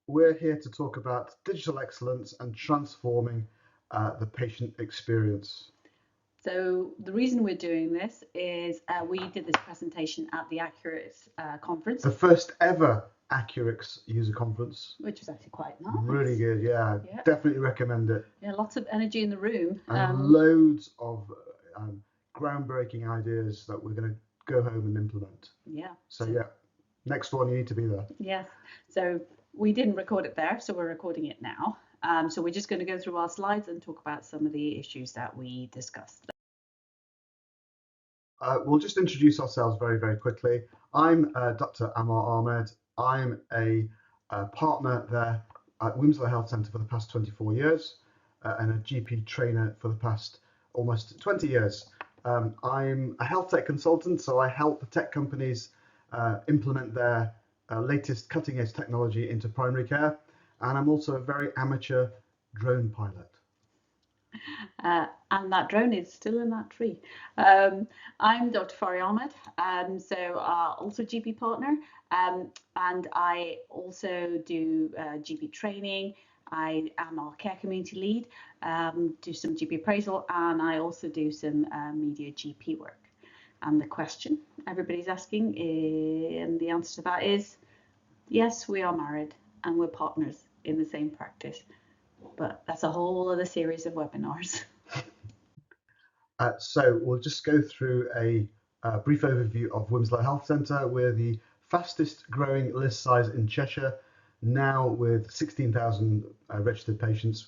We're here to talk about digital excellence and transforming the patient experience. So the reason we're doing this is we did this presentation at the AccuRx conference. The first ever AccuRx User Conference. Which was actually quite nice. Really good, yeah. Definitely recommend it. Yeah, lots of energy in the room. And loads of groundbreaking ideas that we're going to go home and implement. Yeah. So yeah, next one, you need to be there. Yes. So we didn't record it there, so we're recording it now. So we're just going to go through our slides and talk about some of the issues that we discussed. We'll just introduce ourselves very, very quickly. I'm Dr. Amar Ahmed. I'm a partner there at Wilmslow Health Centre for the past 24 years and a GP trainer for the past almost 20 years. I'm a health tech consultant, so I help tech companies implement their latest cutting edge technology into primary care. And I'm also a very amateur drone pilot. And that drone is still in that tree. I'm Dr. Fari Ahmed, so also GP partner, and I also do GP training. I am our care community lead, do some GP appraisal, and I also do some media GP work. And the question everybody's asking, and the answer to that is, yes, we are married and we're partners in the same practice. But that's a whole other series of webinars. So we'll just go through a brief overview of Wilmslow Health Centre. We're the fastest growing list size in Cheshire, now with 16,000 registered patients.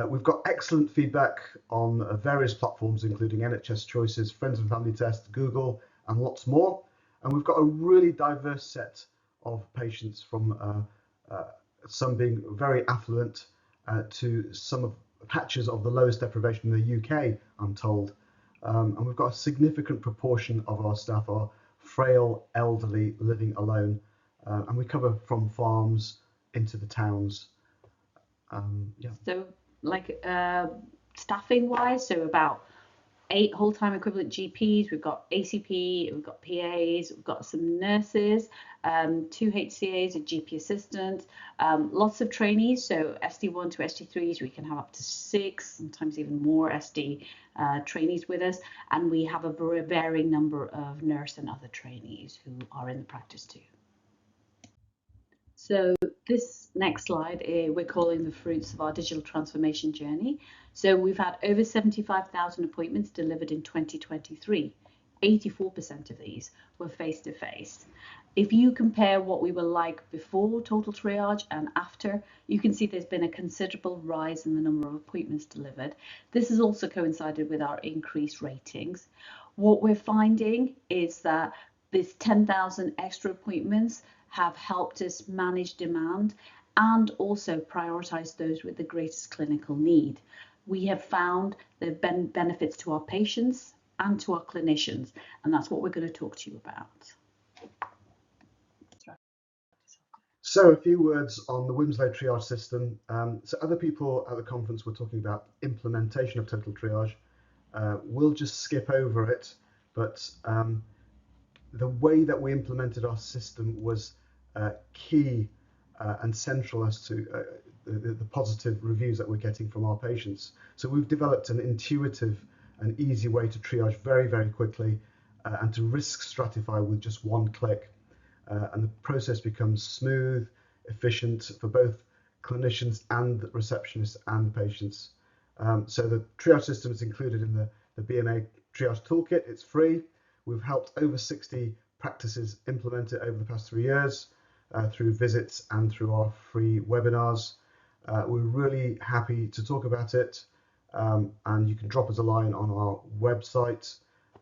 We've got excellent feedback on various platforms, including NHS Choices, Friends and Family Test, Google, and lots more. And we've got a really diverse set of patients, from some being very affluent to some of patches of the lowest deprivation in the UK, I'm told. And we've got a significant proportion of our staff are frail, elderly, living alone. And we cover from farms into the towns. Yeah. So like staffing wise, so about 8 whole-time equivalent GPs, we've got ACP, we've got PAs, we've got some nurses, 2 HCAs, a GP assistant, lots of trainees, so SD1 to SD3s, we can have up to 6, sometimes even more SD trainees with us, and we have a varying number of nurse and other trainees who are in the practice too. So this next slide, we're calling the fruits of our digital transformation journey. So we've had over 75,000 appointments delivered in 2023. 84% of these were face-to-face. If you compare what we were like before total triage and after, you can see there's been a considerable rise in the number of appointments delivered. This has also coincided with our increased ratings. What we're finding is that this 10,000 extra appointments have helped us manage demand and also prioritize those with the greatest clinical need. We have found there have been benefits to our patients and to our clinicians, and that's what we're going to talk to you about. So a few words on the Wilmslow Triage System. So other people at the conference were talking about implementation of total triage. We'll just skip over it, but the way that we implemented our system was key and central as to the positive reviews that we're getting from our patients. So we've developed an intuitive and easy way to triage very, very quickly and to risk stratify with just one click. And the process becomes smooth, efficient for both clinicians and receptionists and patients. So the triage system is included in the BMA triage toolkit. It's free. We've helped over 60 practices implement it over the past 3 years through visits and through our free webinars. We're really happy to talk about it, and you can drop us a line on our website,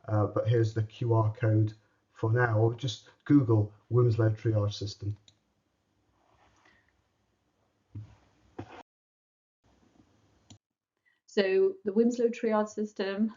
but here's the QR code for now, or just Google Wilmslow Triage System. So the Wilmslow Triage System,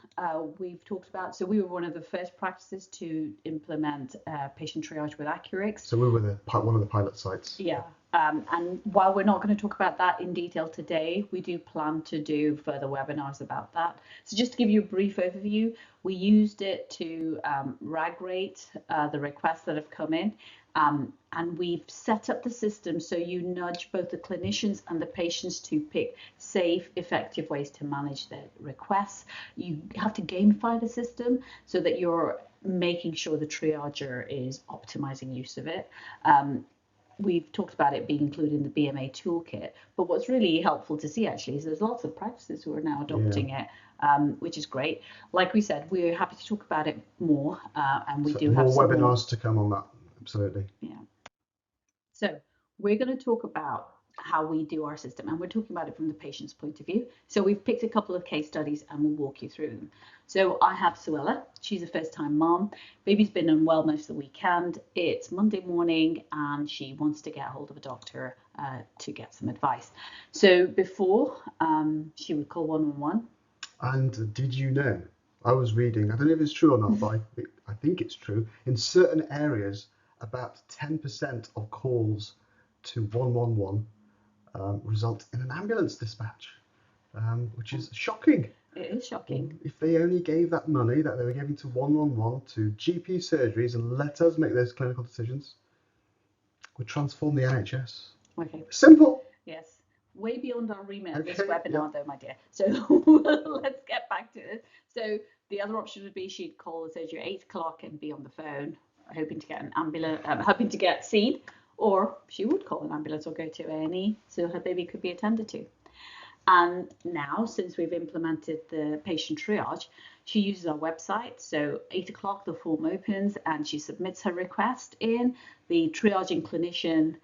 we've talked about. So we were one of the first practices to implement patient triage with AccuRx. So we were one of the pilot sites. Yeah, and while we're not going to talk about that in detail today, we do plan to do further webinars about that. So just to give you a brief overview, we used it to rag rate the requests that have come in, And we've set up the system so you nudge both the clinicians and the patients to pick safe, effective ways to manage their requests. You have to gamify the system so that you're making sure the triager is optimizing use of it. We've talked about it being included in the BMA toolkit, but what's really helpful to see actually is there's lots of practices who are now adopting it, which is great. Like we said, we're happy to talk about it more, and we do have more some webinars to come on that. Absolutely. Yeah. So we're going to talk about how we do our system, and we're talking about it from the patient's point of view. So we've picked a couple of case studies and we'll walk you through them. So I have Suella. She's a first-time mom. Baby's been unwell most of the weekend. It's Monday morning and she wants to get hold of a doctor to get some advice. So before, she would call 111. And did you know, I was reading, I don't know if it's true or not, but I think it's true, in certain areas, about 10% of calls to 111 result in an ambulance dispatch, which is shocking. It is shocking. If they only gave that money that they were giving to 111 to GP surgeries and let us make those clinical decisions, would transform the NHS. Okay. Simple. Yes. Way beyond our remit of this Okay, webinar, yep. though, my dear. So let's get back to it. So the other option would be she'd call the surgery at 8 o'clock and be on the phone, hoping to get an ambulance, hoping to get seen, or she would call an ambulance or go to A&E so her baby could be attended to. And now, since we've implemented the patient triage, she uses our website. So 8 o'clock, the form opens and she submits her request in. The triaging clinician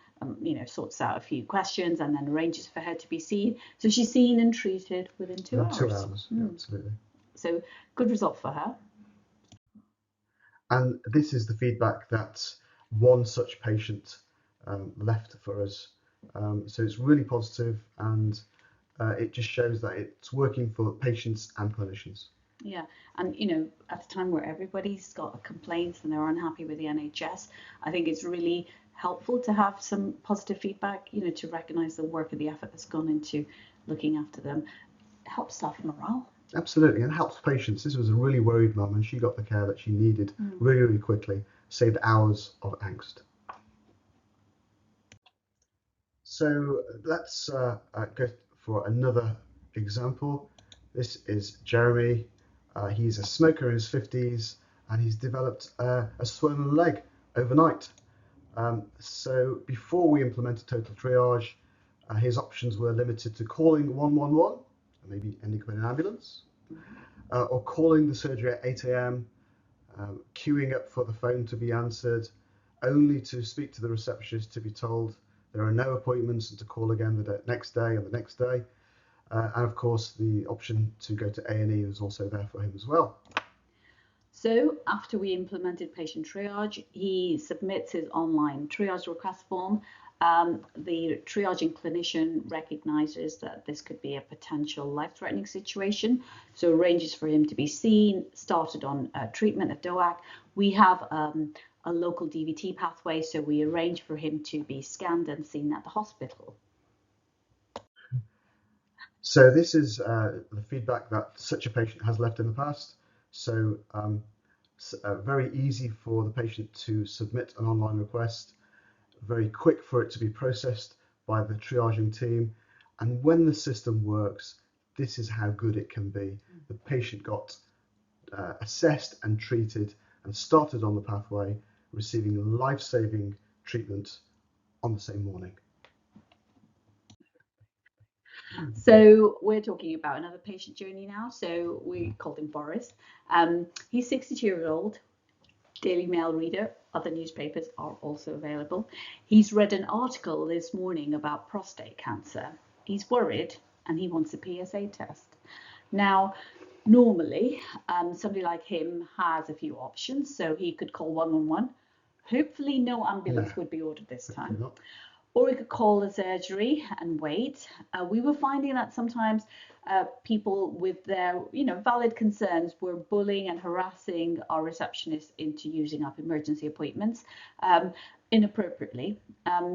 sorts out a few questions and then arranges for her to be seen. So she's seen and treated within 2 hours. 2 hours, yeah, absolutely. So good result for her. And this is the feedback that one such patient left for us. So it's really positive, and it just shows that it's working for patients and clinicians. Yeah, and at a time where everybody's got complaints and they're unhappy with the NHS, I think it's really helpful to have some positive feedback, to recognise the work and the effort that's gone into looking after them. It helps staff morale. Absolutely, and helps patients. This was a really worried mum, and she got the care that she needed really, really quickly, saved hours of angst. So let's go for another example. This is Jeremy. He's a smoker in his 50s, and he's developed a swollen leg overnight. So before we implemented total triage, his options were limited to calling 111, maybe ending up in an ambulance, or calling the surgery at 8 a.m., queuing up for the phone to be answered, only to speak to the receptionist to be told there are no appointments and to call again the next day and the next day. And of course, the option to go to A&E was also there for him as well. So after we implemented patient triage, he submits his online triage request form. The triaging clinician recognises that this could be a potential life-threatening situation, so arranges for him to be seen, started on treatment at DOAC. We have a local DVT pathway, so we arrange for him to be scanned and seen at the hospital. So this is the feedback that such a patient has left in the past. So very easy for the patient to submit an online request, very quick for it to be processed by the triaging team. And when the system works, this is how good it can be. The patient got assessed and treated and started on the pathway, receiving life-saving treatment on the same morning. So we're talking about another patient journey now. So we called him Boris. He's 62 years old, Daily Mail reader. Other newspapers are also available. He's read an article this morning about prostate cancer. He's worried and he wants a PSA test. Now, normally, somebody like him has a few options. So he could call 111. Hopefully no ambulance would be ordered this time. Or we could call the surgery and wait. We were finding that sometimes people with their valid concerns were bullying and harassing our receptionists into using up emergency appointments inappropriately.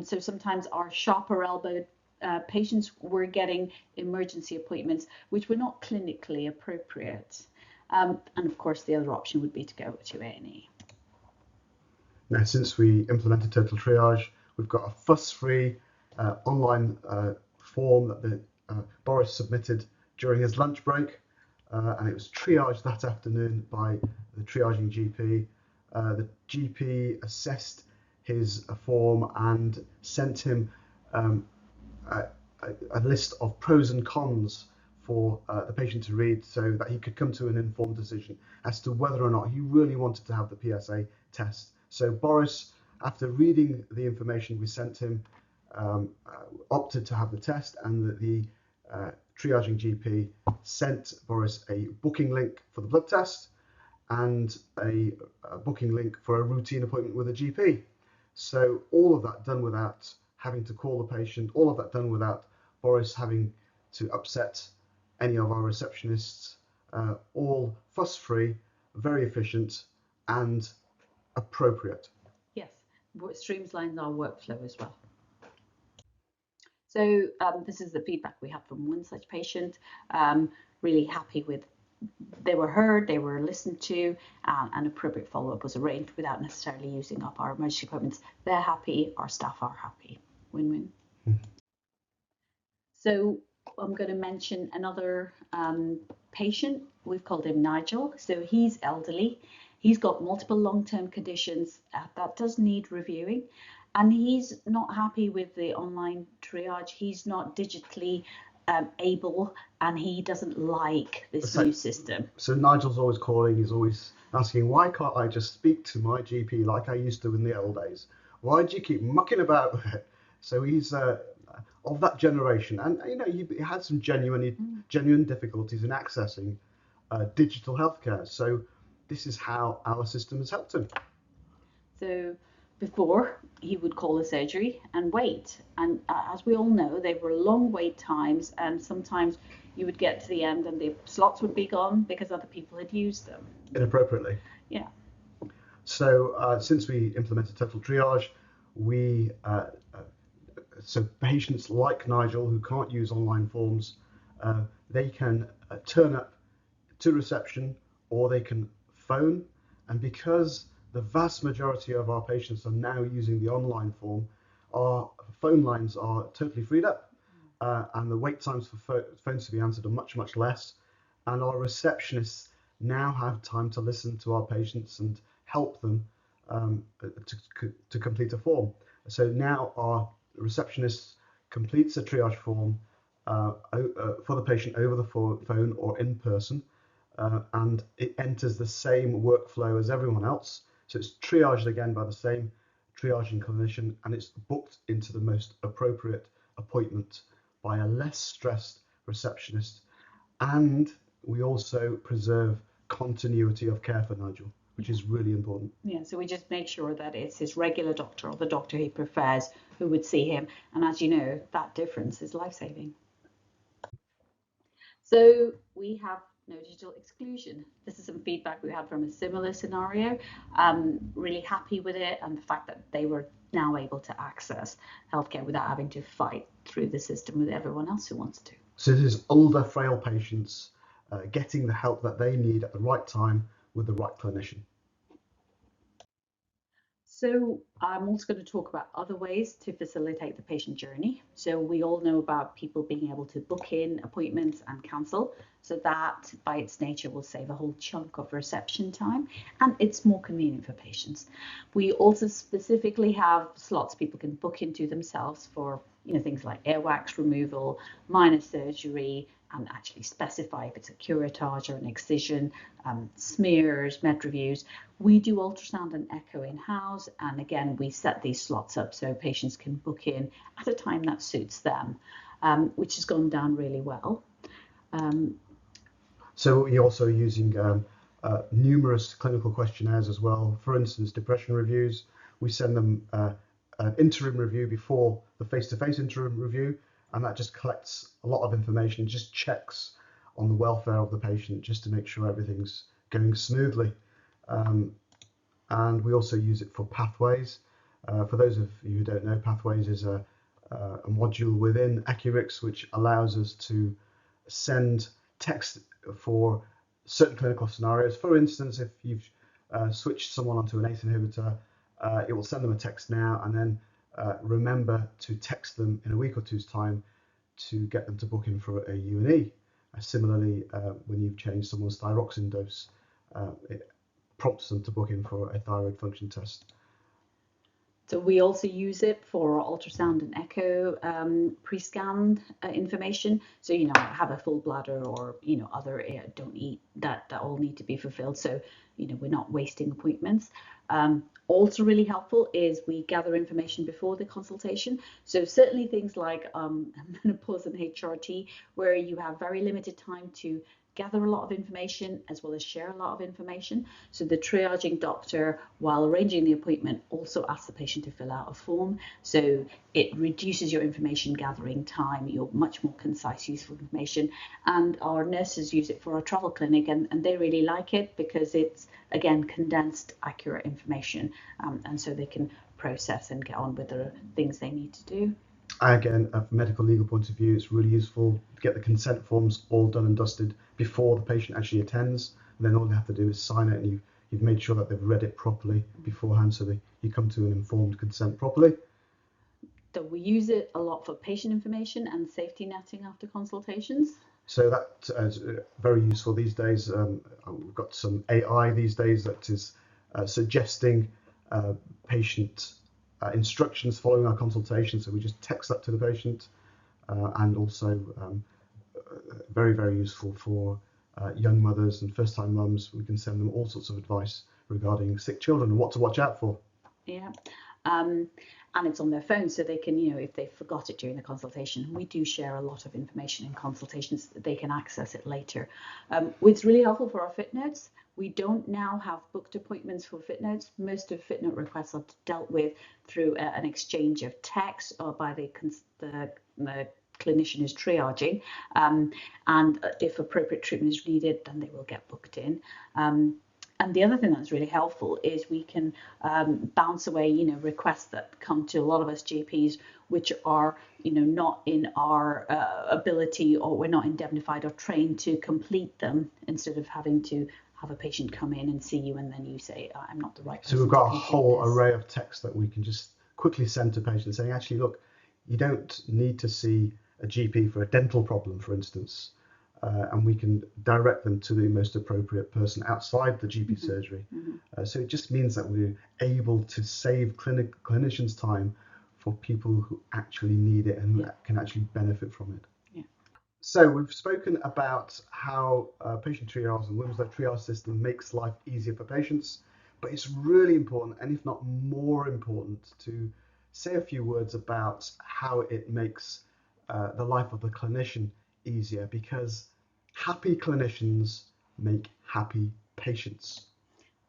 So sometimes our sharper elbowed patients were getting emergency appointments which were not clinically appropriate. And of course the other option would be to go to A&E. Now, since we implemented Total Triage, we've got a fuss-free online form that Boris submitted during his lunch break, and it was triaged that afternoon by the triaging GP. The GP assessed his form and sent him a list of pros and cons for the patient to read so that he could come to an informed decision as to whether or not he really wanted to have the PSA test. So Boris, after reading the information we sent him, opted to have the test, and the triaging GP sent Boris a booking link for the blood test and a booking link for a routine appointment with a GP. So all of that done without having to call the patient, all of that done without Boris having to upset any of our receptionists, all fuss-free, very efficient and appropriate. Yes, streamlines our workflow as well. So this is the feedback we had from one such patient. Really happy with, they were heard, they were listened to, and appropriate follow-up was arranged without necessarily using up our emergency appointments. They're happy, our staff are happy. Win-win. So I'm going to mention another patient. We've called him Nigel. So he's elderly. He's got multiple long-term conditions that does need reviewing, and he's not happy with the online triage. He's not digitally able, and he doesn't like this new system. So Nigel's always calling, he's always asking, why can't I just speak to my GP like I used to in the old days? Why do you keep mucking about with it? So he's of that generation, and you know, he had some genuine difficulties in accessing digital healthcare. So this is how our system has helped him. So before, he would call the surgery and wait, and as we all know, they were long wait times, and sometimes you would get to the end and the slots would be gone because other people had used them inappropriately. Yeah. So since we implemented Total Triage, we so patients like Nigel who can't use online forms, they can turn up to reception or they can phone, and because the vast majority of our patients are now using the online form, our phone lines are totally freed up, and the wait times for phones to be answered are much less, and our receptionists now have time to listen to our patients and help them to complete a form. So now our receptionist completes a triage form for the patient over the phone or in person, and it enters the same workflow as everyone else. So it's triaged again by the same triaging clinician, and it's booked into the most appropriate appointment by a less stressed receptionist. And we also preserve continuity of care for Nigel, which is really important. Yeah, so we just make sure that it's his regular doctor or the doctor he prefers who would see him. And as you know, that difference is life-saving. So we have no digital exclusion. This is some feedback we had from a similar scenario. Really happy with it, and the fact that they were now able to access healthcare without having to fight through the system with everyone else who wants to. So this is older, frail patients getting the help that they need at the right time with the right clinician. So I'm also going to talk about other ways to facilitate the patient journey. So we all know about people being able to book in appointments and cancel. So that by its nature will save a whole chunk of reception time, and it's more convenient for patients. We also specifically have slots people can book into themselves for, you know, things like earwax removal, minor surgery, and actually specify if it's a curettage or an excision, smears, med reviews. We do ultrasound and echo in-house, and again, we set these slots up so patients can book in at a time that suits them, which has gone down really well. So we're also using numerous clinical questionnaires as well. For instance, depression reviews, we send them an interim review before the face-to-face interim review, and that just collects a lot of information, just checks on the welfare of the patient just to make sure everything's going smoothly. And we also use it for pathways. For those of you who don't know, pathways is a module within AccuRx which allows us to send text for certain clinical scenarios. For instance, if you've switched someone onto an ACE inhibitor it will send them a text now, and then remember to text them in a week or two's time to get them to book in for a U&E. Similarly, when you've changed someone's thyroxine dose, it prompts them to book in for a thyroid function test. So we also use it for ultrasound and echo pre-scanned information. So, have a full bladder or, other don't eat, that all need to be fulfilled. So, we're not wasting appointments. Also really helpful is we gather information before the consultation. So certainly things like menopause and HRT, where you have very limited time to gather a lot of information as well as share a lot of information. So the triaging doctor, while arranging the appointment, also asks the patient to fill out a form. So it reduces your information gathering time, your much more concise, useful information. And our nurses use it for our travel clinic, and they really like it because it's, again, condensed, accurate information. And so they can process and get on with the things they need to do. Again, from a medical legal point of view, it's really useful to get the consent forms all done and dusted before the patient actually attends. And then all they have to do is sign it, and you've made sure that they've read it properly beforehand, so you come to an informed consent properly. So we use it a lot for patient information and safety netting after consultations. So that is very useful these days. We've got some AI these days that is suggesting patient instructions following our consultation. So we just text that to the patient, and also very, very useful for young mothers and first-time mums. We can send them all sorts of advice regarding sick children and what to watch out for. Yeah. And it's on their phone, so they can, if they forgot it during the consultation. We do share a lot of information in consultations that they can access it later. It's really helpful for our fit notes. We don't now have booked appointments for fit notes. Most of fit note requests are dealt with through an exchange of text or by the clinician is triaging. And if appropriate treatment is needed, then they will get booked in. And the other thing that's really helpful is we can bounce away, requests that come to a lot of us GPs, which are, not in our ability, or we're not indemnified or trained to complete them, instead of having to have a patient come in and see you and then you say, I'm not the right person. So we've got a whole array of text that we can just quickly send to patients saying, actually, look, you don't need to see a GP for a dental problem, for instance. And we can direct them to the most appropriate person outside the GP surgery. So it just means that we're able to save clinicians' time for people who actually need it and who can actually benefit from it. So we've spoken about how patient triage and Wilmslow Triage System makes life easier for patients, but it's really important, and if not more important, to say a few words about how it makes the life of the clinician easier, because happy clinicians make happy patients.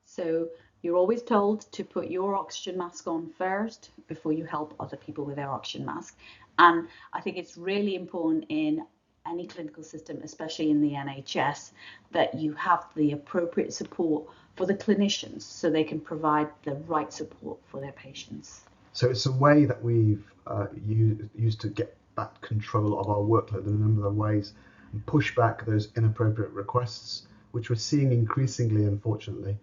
So you're always told to put your oxygen mask on first before you help other people with their oxygen mask. And I think it's really important in any clinical system, especially in the NHS, that you have the appropriate support for the clinicians so they can provide the right support for their patients. So it's a way that we've used to get back control of our workload in a number of ways and push back those inappropriate requests, which we're seeing increasingly, unfortunately.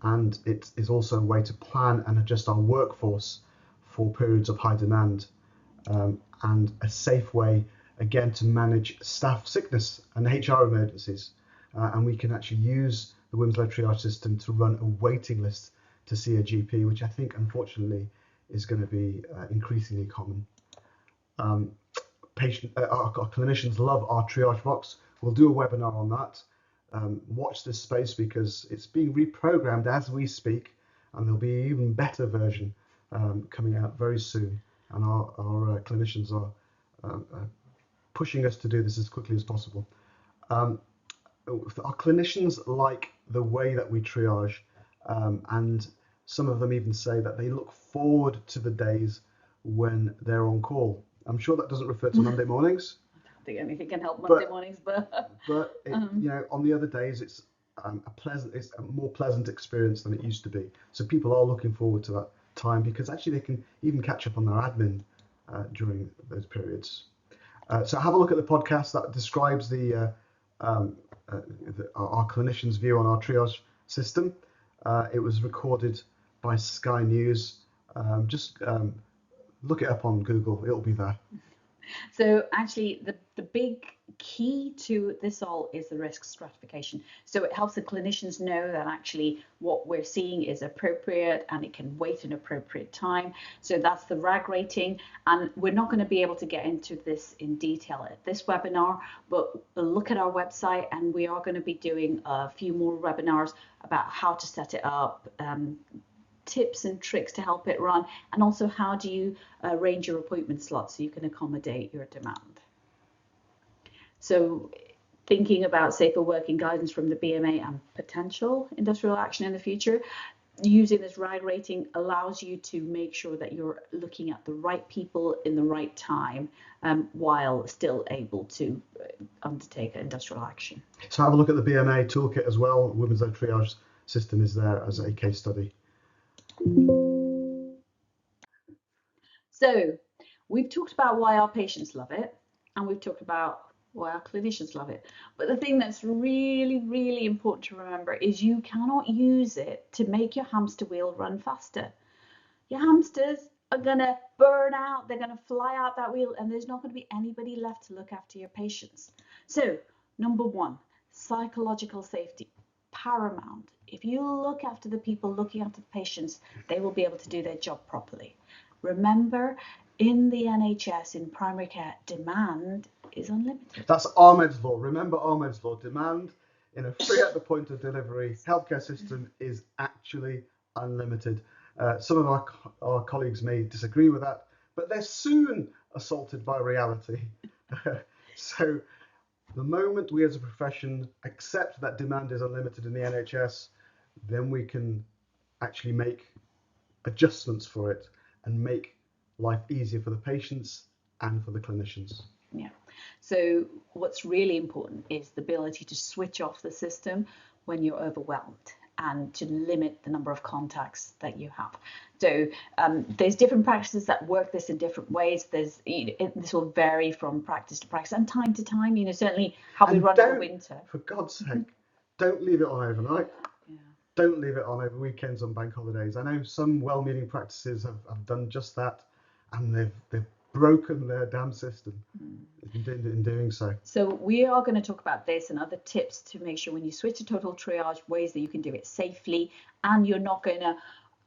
And it is also a way to plan and adjust our workforce for periods of high demand, and a safe way, again, to manage staff sickness and HR emergencies. And we can actually use the Wilmslow Triage System to run a waiting list to see a GP, which I think, unfortunately, is going to be increasingly common. Our clinicians love our triage box. We'll do a webinar on that. Watch this space, because it's being reprogrammed as we speak, and there'll be an even better version coming out very soon. And our clinicians are pushing us to do this as quickly as possible. Our clinicians like the way that we triage, and some of them even say that they look forward to the days when they're on call. I'm sure that doesn't refer to Monday mornings. I don't think anything can help Monday mornings, but on the other days, it's a more pleasant experience than it used to be. So people are looking forward to that time, because actually they can even catch up on their admin during those periods. So have a look at the podcast that describes our clinicians' view on our triage system. It was recorded by Sky News. Just look it up on Google, it'll be there. So actually, the big key to this all is the risk stratification. So it helps the clinicians know that actually what we're seeing is appropriate and it can wait an appropriate time. So that's the RAG rating. And we're not going to be able to get into this in detail at this webinar, but look at our website and we are going to be doing a few more webinars about how to set it up, tips and tricks to help it run, and also how do you arrange your appointment slots so you can accommodate your demand. So thinking about safer working guidance from the BMA and potential industrial action in the future, using this RAG rating allows you to make sure that you're looking at the right people in the right time while still able to undertake industrial action. So have a look at the BMA toolkit as well. Wilmslow Triage System is there as a case study. So we've talked about why our patients love it, and we've talked about why our clinicians love it. But the thing that's really, really important to remember is you cannot use it to make your hamster wheel run faster. Your hamsters are going to burn out, they're going to fly out that wheel, and there's not going to be anybody left to look after your patients. So, number one, psychological safety, paramount. If you look after the people looking after the patients, they will be able to do their job properly. Remember, in the NHS, in primary care, demand is unlimited. That's Ahmed's law. Remember Ahmed's law. Demand in a free at the point of delivery healthcare system is actually unlimited. Some of our colleagues may disagree with that, but they're soon assaulted by reality. So the moment we as a profession accept that demand is unlimited in the NHS, then we can actually make adjustments for it and make life easier for the patients and for the clinicians. Yeah. So what's really important is the ability to switch off the system when you're overwhelmed and to limit the number of contacts that you have. So there's different practices that work this in different ways. This will vary from practice to practice and time to time. Certainly how we run in the winter. For God's sake, don't leave it on overnight. Yeah. Don't leave it on over weekends on bank holidays. I know some well-meaning practices have done just that, and they've broken their damn system in doing so. So we are going to talk about this and other tips to make sure when you switch to total triage, ways that you can do it safely and you're not going to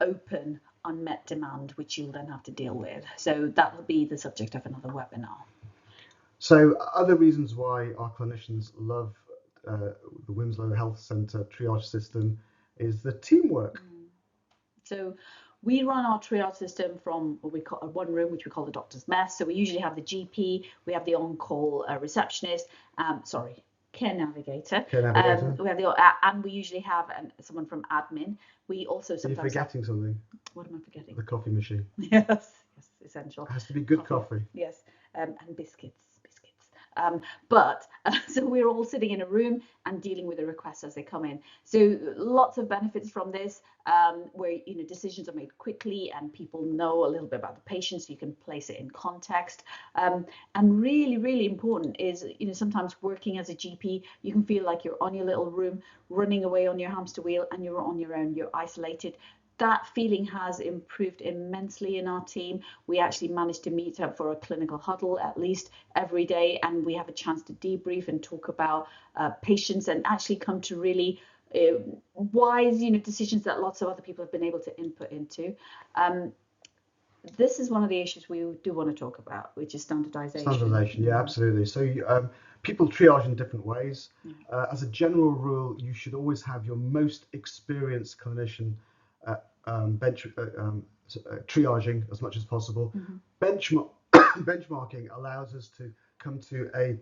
open unmet demand, which you'll then have to deal with. So that will be the subject of another webinar. So other reasons why our clinicians love the Wilmslow Health Centre triage system is the teamwork. So we run our triage system from what we call one room, which we call the doctor's mess. So we usually have the GP, we have the on-call receptionist, care navigator. We have and we usually have someone from admin. We also sometimes. Are you forgetting something? What am I forgetting? The coffee machine. Yes, essential. It has to be good coffee. Yes, and biscuits. So we're all sitting in a room and dealing with the requests as they come in. So lots of benefits from this, where decisions are made quickly and people know a little bit about the patient, so you can place it in context. And really, really important is sometimes working as a GP, you can feel like you're on your little room, running away on your hamster wheel, and you're on your own. You're isolated. That feeling has improved immensely in our team. We actually managed to meet up for a clinical huddle at least every day, and we have a chance to debrief and talk about patients and actually come to really wise decisions that lots of other people have been able to input into. This is one of the issues we do want to talk about, which is standardization. Standardization, yeah, absolutely. So people triage in different ways. As a general rule, you should always have your most experienced clinician triaging as much as possible. Benchmarking allows us to come to a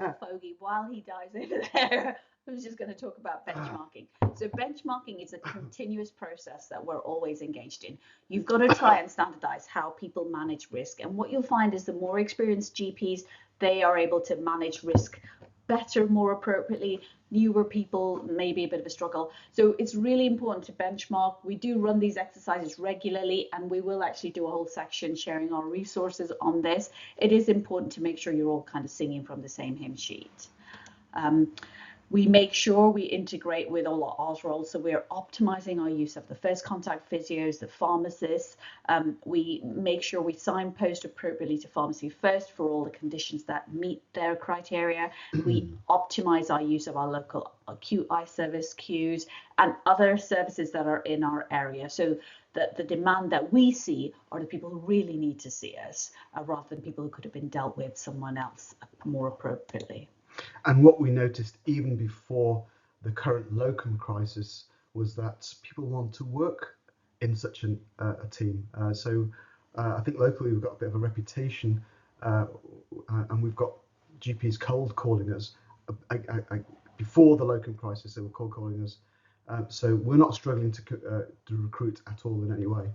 old fogey while he dies over there, who's just going to talk about benchmarking. So benchmarking is a continuous process that we're always engaged in. You've got to try and standardize how people manage risk, and what you'll find is the more experienced GPs, they are able to manage risk better, more appropriately. Newer people may be a bit of a struggle. So it's really important to benchmark. We do run these exercises regularly, and we will actually do a whole section sharing our resources on this. It is important to make sure you're all kind of singing from the same hymn sheet. We make sure we integrate with all our roles, so we're optimizing our use of the first contact physios, the pharmacists. We make sure we signpost appropriately to pharmacy first for all the conditions that meet their criteria. We optimize our use of our local acute eye service queues and other services that are in our area. So that the demand that we see are the people who really need to see us, rather than people who could have been dealt with someone else more appropriately. And what we noticed even before the current locum crisis was that people want to work in such a team. So I think locally we've got a bit of a reputation, and we've got GPs cold calling us. Before the locum crisis, they were cold calling us. So we're not struggling to recruit at all in any way.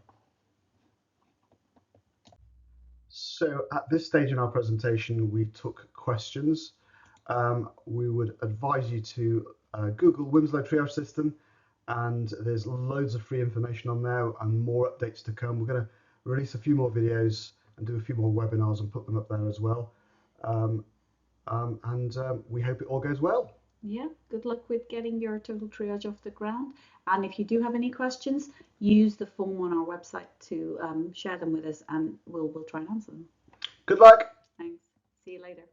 So at this stage in our presentation, we took questions. We would advise you to Google Wilmslow Triage System, and there's loads of free information on there and more updates to come. We're going to release a few more videos and do a few more webinars and put them up there as well. We hope it all goes well. Yeah, good luck with getting your total triage off the ground. And if you do have any questions, use the form on our website to share them with us, and we'll try and answer them. Good luck. Thanks. See you later.